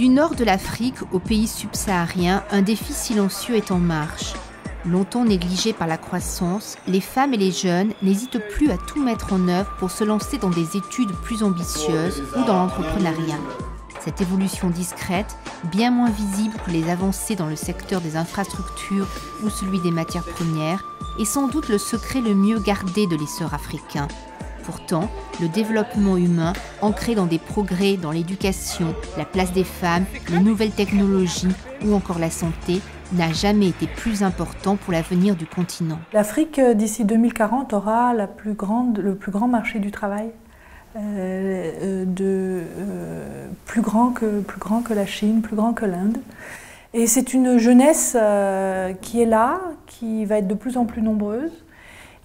Du nord de l'Afrique au pays subsaharien, un défi silencieux est en marche. Longtemps négligés par la croissance, les femmes et les jeunes n'hésitent plus à tout mettre en œuvre pour se lancer dans des études plus ambitieuses ou dans l'entrepreneuriat. Cette évolution discrète, bien moins visible que les avancées dans le secteur des infrastructures ou celui des matières premières, est sans doute le secret le mieux gardé de l'essor africain. Pourtant, le développement humain, ancré dans des progrès dans l'éducation, la place des femmes, les nouvelles technologies ou encore la santé, n'a jamais été plus important pour l'avenir du continent. L'Afrique, d'ici 2040, aura le plus grand marché du travail, plus grand que la Chine, plus grand que l'Inde. Et c'est une jeunesse qui est là, qui va être de plus en plus nombreuse.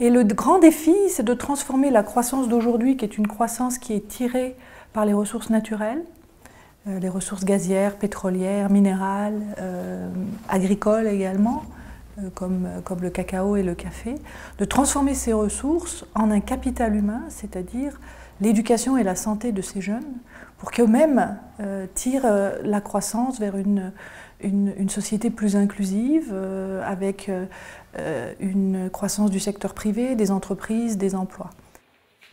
Et le grand défi, c'est de transformer la croissance d'aujourd'hui, qui est une croissance qui est tirée par les ressources naturelles, les ressources gazières, pétrolières, minérales, agricoles également, comme le cacao et le café, de transformer ces ressources en un capital humain, c'est-à-dire l'éducation et la santé de ces jeunes, pour qu'eux-mêmes tirent la croissance vers une société plus inclusive, avec une croissance du secteur privé, des entreprises, des emplois.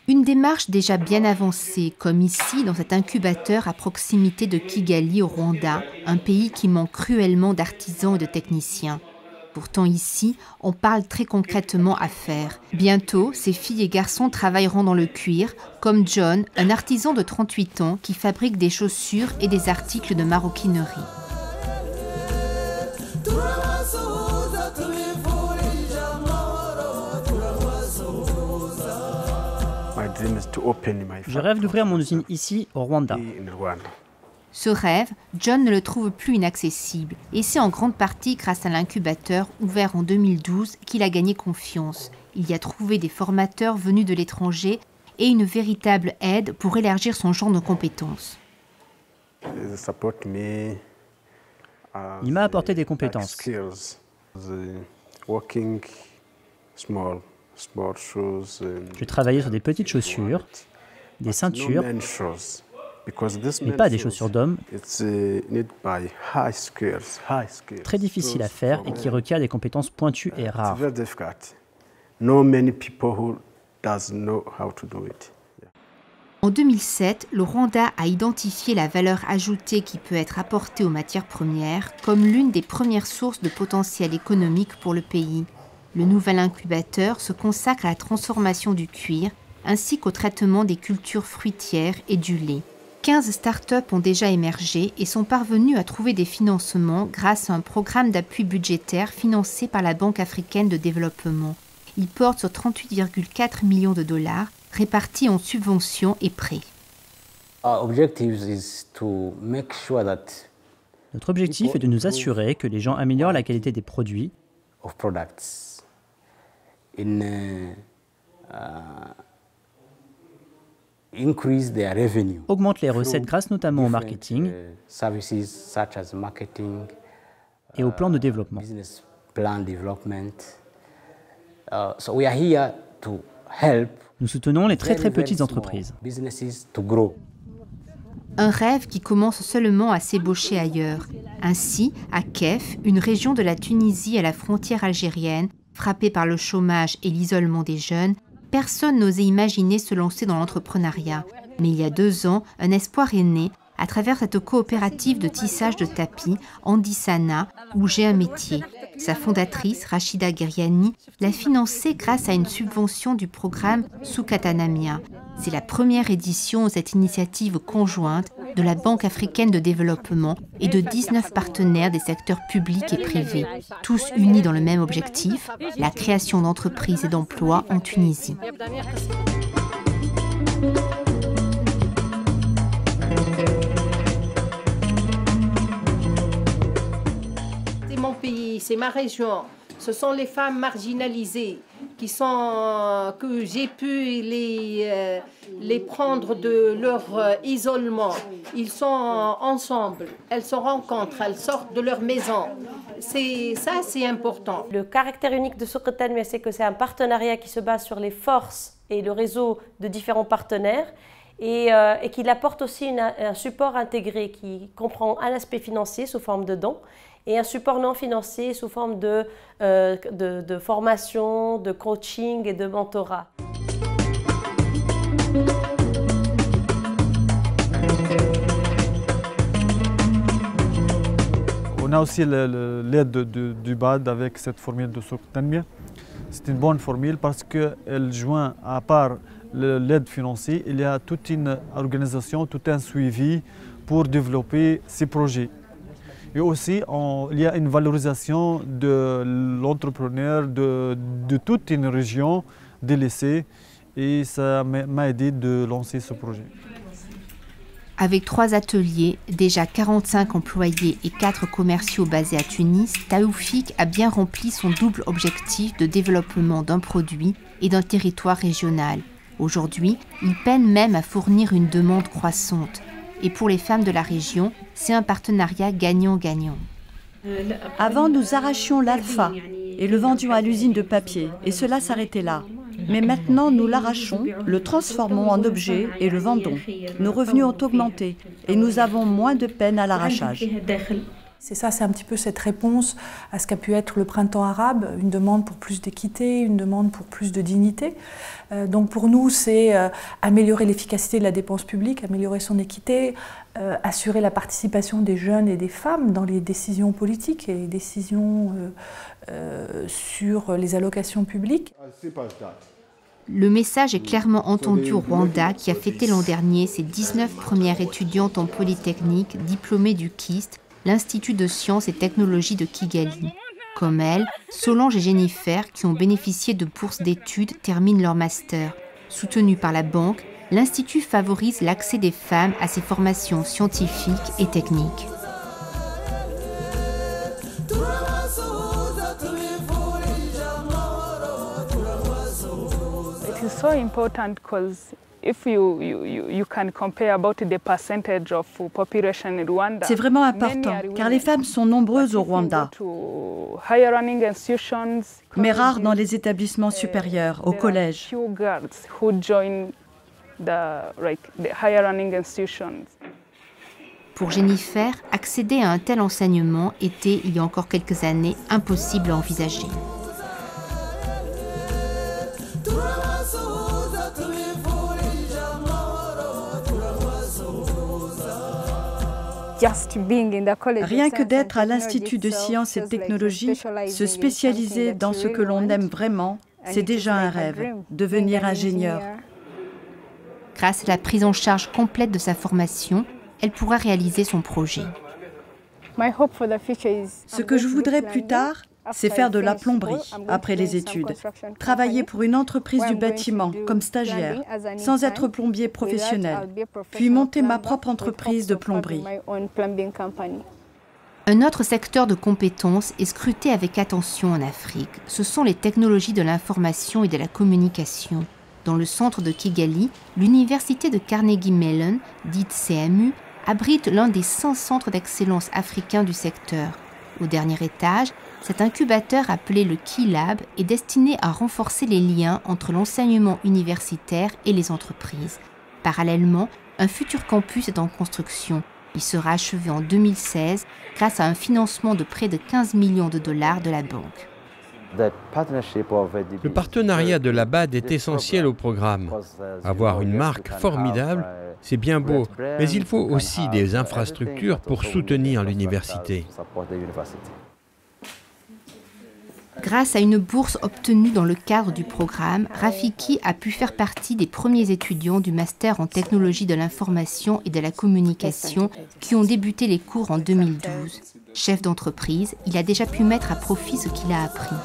Une démarche déjà bien avancée, comme ici dans cet incubateur à proximité de Kigali au Rwanda, un pays qui manque cruellement d'artisans et de techniciens. Pourtant ici, on parle très concrètement affaires. Bientôt, ces filles et garçons travailleront dans le cuir, comme John, un artisan de 38 ans qui fabrique des chaussures et des articles de maroquinerie. Je rêve d'ouvrir mon usine ici, au Rwanda. Ce rêve, John ne le trouve plus inaccessible. Et c'est en grande partie grâce à l'incubateur ouvert en 2012 qu'il a gagné confiance. Il y a trouvé des formateurs venus de l'étranger et une véritable aide pour élargir son champ de compétences. Il m'a apporté des compétences. J'ai travaillé sur des petites chaussures, des ceintures, mais pas des chaussures d'homme, très difficiles à faire et qui requièrent des compétences pointues et rares. En 2007, le Rwanda a identifié la valeur ajoutée qui peut être apportée aux matières premières comme l'une des premières sources de potentiel économique pour le pays. Le nouvel incubateur se consacre à la transformation du cuir ainsi qu'au traitement des cultures fruitières et du lait. 15 startups ont déjà émergé et sont parvenues à trouver des financements grâce à un programme d'appui budgétaire financé par la Banque africaine de développement. Il porte sur 38,4 millions de dollars répartis en subventions et prêts. Notre objectif est de nous assurer que les gens améliorent la qualité des produits, augmentent les recettes grâce notamment au marketing et au plan de développement. Nous soutenons les très petites entreprises. Un rêve qui commence seulement à s'ébaucher ailleurs. Ainsi, à Kef, une région de la Tunisie à la frontière algérienne, frappée par le chômage et l'isolement des jeunes, personne n'osait imaginer se lancer dans l'entrepreneuriat. Mais il y a 2 ans, un espoir est né à travers cette coopérative de tissage de tapis, Andisana, où j'ai un métier. Sa fondatrice, Rachida Guerriani, l'a financée grâce à une subvention du programme Soukatanamia. C'est la première édition de cette initiative conjointe de la Banque africaine de développement et de 19 partenaires des secteurs publics et privés, tous unis dans le même objectif, la création d'entreprises et d'emplois en Tunisie. C'est mon pays, c'est ma région. Ce sont les femmes marginalisées que j'ai pu les prendre de leur isolement. Ils sont ensemble, elles se rencontrent, elles sortent de leur maison. C'est important. Le caractère unique de Soukatanamia, c'est que c'est un partenariat qui se base sur les forces et le réseau de différents partenaires. et qu'il apporte aussi un support intégré qui comprend un aspect financier sous forme de dons et un support non financier sous forme de formation, de coaching et de mentorat. On a aussi l'aide du BAD avec cette formule de Souq Tanmiya. C'est une bonne formule parce qu'elle joint, à part l'aide financière, il y a toute une organisation, tout un suivi pour développer ces projets. Et aussi, il y a une valorisation de l'entrepreneur de toute une région délaissée et ça m'a aidé de lancer ce projet. Avec 3 ateliers, déjà 45 employés et 4 commerciaux basés à Tunis, Taoufik a bien rempli son double objectif de développement d'un produit et d'un territoire régional. Aujourd'hui, il peine même à fournir une demande croissante. Et pour les femmes de la région, c'est un partenariat gagnant-gagnant. Avant, nous arrachions l'alpha et le vendions à l'usine de papier, et cela s'arrêtait là. Mais maintenant, nous l'arrachons, le transformons en objet et le vendons. Nos revenus ont augmenté et nous avons moins de peine à l'arrachage. C'est ça, c'est un petit peu cette réponse à ce qu'a pu être le printemps arabe, une demande pour plus d'équité, une demande pour plus de dignité. Donc pour nous, c'est améliorer l'efficacité de la dépense publique, améliorer son équité, assurer la participation des jeunes et des femmes dans les décisions politiques et les décisions sur les allocations publiques. Le message est clairement entendu au Rwanda qui a fêté l'an dernier ses 19 premières étudiantes en Polytechnique diplômées du KIST, l'Institut de sciences et technologies de Kigali. Comme elles, Solange et Jennifer, qui ont bénéficié de bourses d'études, terminent leur master. Soutenu par la banque, l'Institut favorise l'accès des femmes à ces formations scientifiques et techniques. It is so important because if you can compare about the percentage of population in Rwanda. C'est vraiment important car les femmes sont nombreuses au Rwanda, mais rares dans les établissements supérieurs, au collège. Pour Jennifer, accéder à un tel enseignement était, il y a encore quelques années, impossible à envisager. Rien que d'être à l'Institut de sciences et de technologies, se spécialiser dans ce que l'on aime vraiment, c'est déjà un rêve, devenir ingénieur. Grâce à la prise en charge complète de sa formation, elle pourra réaliser son projet. Ce que je voudrais plus tard, c'est faire de la plomberie après les études, travailler pour une entreprise du bâtiment comme stagiaire, sans être plombier professionnel, puis monter ma propre entreprise de plomberie. Un autre secteur de compétences est scruté avec attention en Afrique. Ce sont les technologies de l'information et de la communication. Dans le centre de Kigali, l'université de Carnegie Mellon, dite CMU, abrite l'un des 100 centres d'excellence africains du secteur. Au dernier étage, cet incubateur appelé le Key Lab est destiné à renforcer les liens entre l'enseignement universitaire et les entreprises. Parallèlement, un futur campus est en construction. Il sera achevé en 2016 grâce à un financement de près de 15 millions de dollars de la banque. Le partenariat de la BAD est essentiel au programme. Avoir une marque formidable, c'est bien beau, mais il faut aussi des infrastructures pour soutenir l'université. Grâce à une bourse obtenue dans le cadre du programme, Rafiki a pu faire partie des premiers étudiants du master en technologie de l'information et de la communication qui ont débuté les cours en 2012. Chef d'entreprise, il a déjà pu mettre à profit ce qu'il a appris.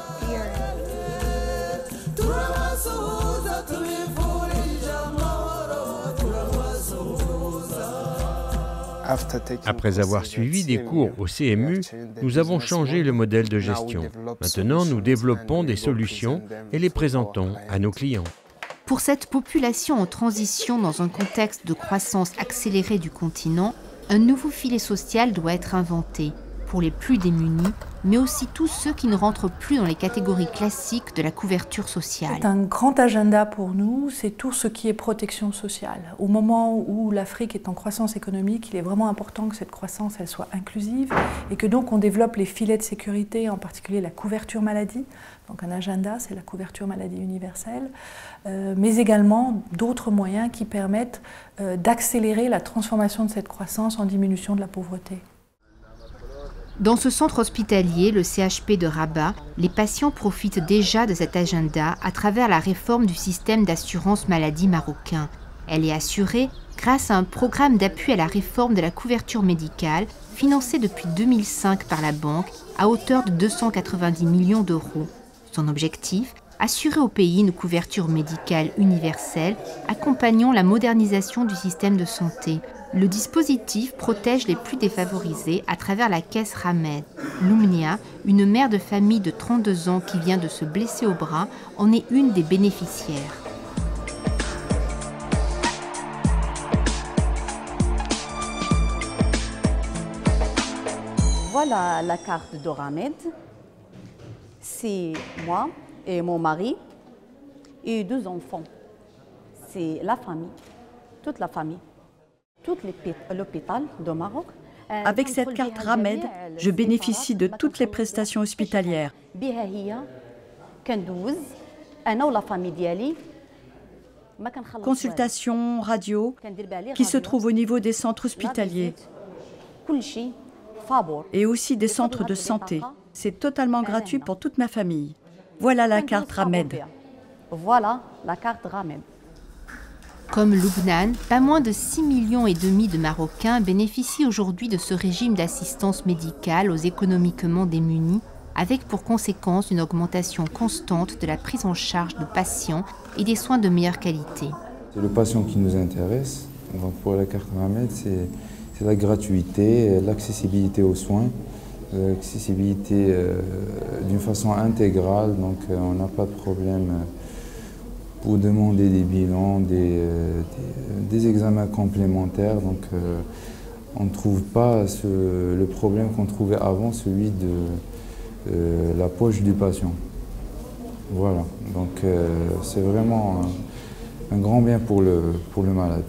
Après avoir suivi des cours au CMU, nous avons changé le modèle de gestion. Maintenant, nous développons des solutions et les présentons à nos clients. Pour cette population en transition dans un contexte de croissance accélérée du continent, un nouveau filet social doit être inventé. pour les plus démunis, mais aussi tous ceux qui ne rentrent plus dans les catégories classiques de la couverture sociale. C'est un grand agenda pour nous, c'est tout ce qui est protection sociale. Au moment où l'Afrique est en croissance économique, il est vraiment important que cette croissance elle soit inclusive et que donc on développe les filets de sécurité, en particulier la couverture maladie. Donc un agenda, c'est la couverture maladie universelle, mais également d'autres moyens qui permettent d'accélérer la transformation de cette croissance en diminution de la pauvreté. Dans ce centre hospitalier, le CHP de Rabat, les patients profitent déjà de cet agenda à travers la réforme du système d'assurance maladie marocain. Elle est assurée grâce à un programme d'appui à la réforme de la couverture médicale financé depuis 2005 par la banque à hauteur de 290 millions d'euros. Son objectif, assurer au pays une couverture médicale universelle, accompagnant la modernisation du système de santé. Le dispositif protège les plus défavorisés à travers la caisse Ramed. Lumnia, une mère de famille de 32 ans qui vient de se blesser au bras, en est une des bénéficiaires. Voilà la carte de Ramed. C'est moi et mon mari et 2 enfants. C'est la famille, toute la famille. Tout l'hôpital de Maroc. Avec cette carte Ramed, je bénéficie de toutes les prestations hospitalières. Consultation, radio, qui se trouvent au niveau des centres hospitaliers et aussi des centres de santé. C'est totalement gratuit pour toute ma famille. Voilà la carte Ramed. Voilà la carte Ramed. Comme Lubnan, pas moins de 6,5 millions de Marocains bénéficient aujourd'hui de ce régime d'assistance médicale aux économiquement démunis, avec pour conséquence une augmentation constante de la prise en charge de patients et des soins de meilleure qualité. C'est le patient qui nous intéresse. Donc pour la carte Ramed, c'est la gratuité, l'accessibilité aux soins, l'accessibilité d'une façon intégrale, donc on n'a pas de problème pour demander des bilans, des examens complémentaires. Donc on ne trouve pas le problème qu'on trouvait avant, celui de la poche du patient. Voilà, donc c'est vraiment un grand bien pour le malade.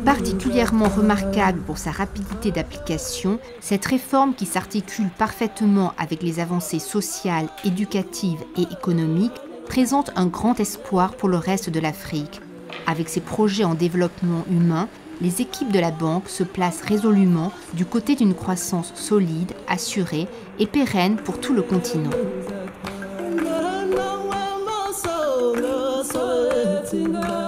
Particulièrement remarquable pour sa rapidité d'application, cette réforme qui s'articule parfaitement avec les avancées sociales, éducatives et économiques présente un grand espoir pour le reste de l'Afrique. Avec ses projets en développement humain, les équipes de la banque se placent résolument du côté d'une croissance solide, assurée et pérenne pour tout le continent. Tina